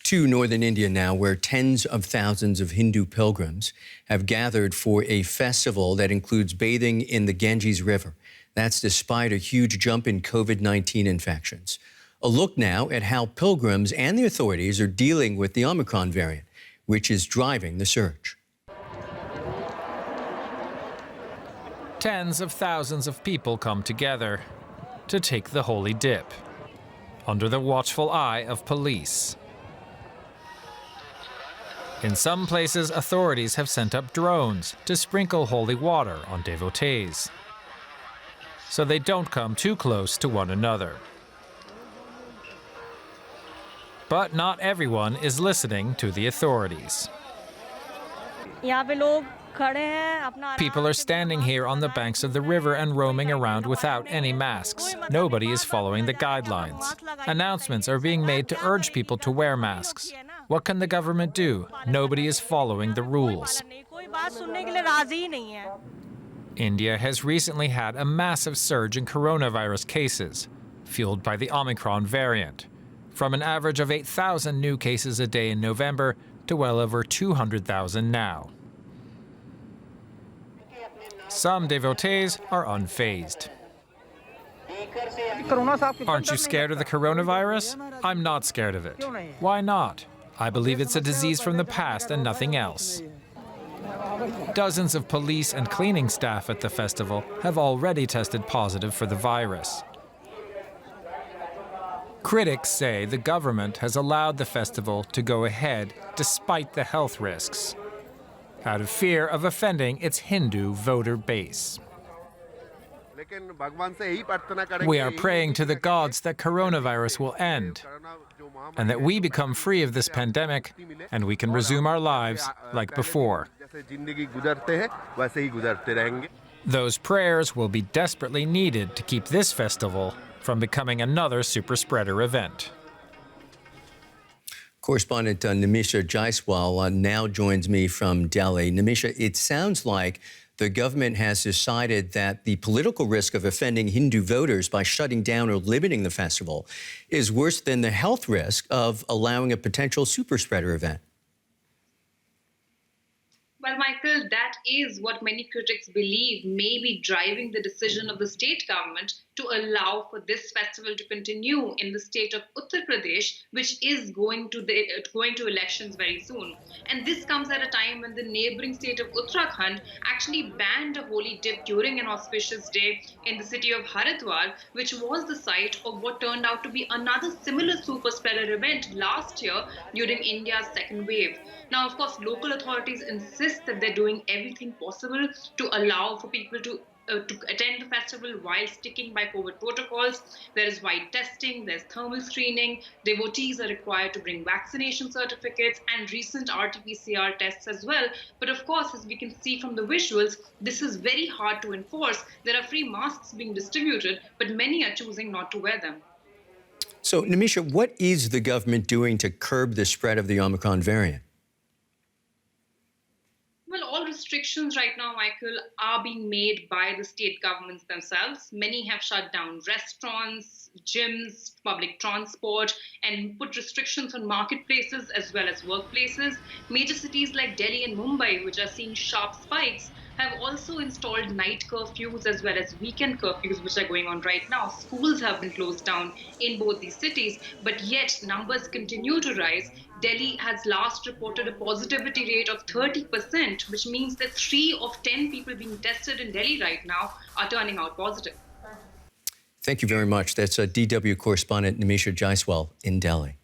To northern India now, where tens of thousands of Hindu pilgrims have gathered for a festival that includes bathing in the Ganges River. That's despite a huge jump in COVID-19 infections. A look now at how pilgrims and the authorities are dealing with the Omicron variant, which is driving the surge. Tens of thousands of people come together to take the holy dip under the watchful eye of police. In some places, authorities have sent up drones to sprinkle holy water on devotees, so they don't come too close to one another. But not everyone is listening to the authorities. People are standing here on the banks of the river and roaming around without any masks. Nobody is following the guidelines. Announcements are being made to urge people to wear masks. What can the government do? Nobody is following the rules. India has recently had a massive surge in coronavirus cases, fueled by the Omicron variant, from an average of 8,000 new cases a day in November to well over 200,000 now. Some devotees are unfazed. Aren't you scared of the coronavirus? I'm not scared of it. Why not? I believe it's a disease from the past and nothing else. Dozens of police and cleaning staff at the festival have already tested positive for the virus. Critics say the government has allowed the festival to go ahead despite the health risks, out of fear of offending its Hindu voter base. We are praying to the gods that coronavirus will end, and that we become free of this pandemic and we can resume our lives like before. Those prayers will be desperately needed to keep this festival from becoming another superspreader event. Correspondent Nimisha Jaiswal now joins me from Delhi. Nimisha, it sounds like the government has decided that the political risk of offending Hindu voters by shutting down or limiting the festival is worse than the health risk of allowing a potential superspreader event. Well, Michael, that is what many critics believe may be driving the decision of the state government to allow for this festival to continue in the state of Uttar Pradesh, which is going to elections very soon. And this comes at a time when the neighboring state of Uttarakhand actually banned a holy dip during an auspicious day in the city of Haridwar, which was the site of what turned out to be another similar super spreader event last year during India's second wave. Now, of course, local authorities insist that they're doing everything possible to allow for people to attend the festival while sticking by COVID protocols. There is wide testing, there's thermal screening, devotees are required to bring vaccination certificates and recent RT-PCR tests as well. But of course, as we can see from the visuals, this is very hard to enforce. There are free masks being distributed, but many are choosing not to wear them. So, Nimisha, what is the government doing to curb the spread of the Omicron variant? Well, all restrictions right now, Michael, are being made by the state governments themselves. Many have shut down restaurants, gyms, public transport, and put restrictions on marketplaces as well as workplaces. Major cities like Delhi and Mumbai, which are seeing sharp spikes, have also installed night curfews as well as weekend curfews, which are going on right now. Schools have been closed down in both these cities, but yet numbers continue to rise. Delhi has last reported a positivity rate of 30%, which means that 3 of 10 people being tested in Delhi right now are turning out positive. Thank you very much. That's DW correspondent Nimisha Jaiswal in Delhi.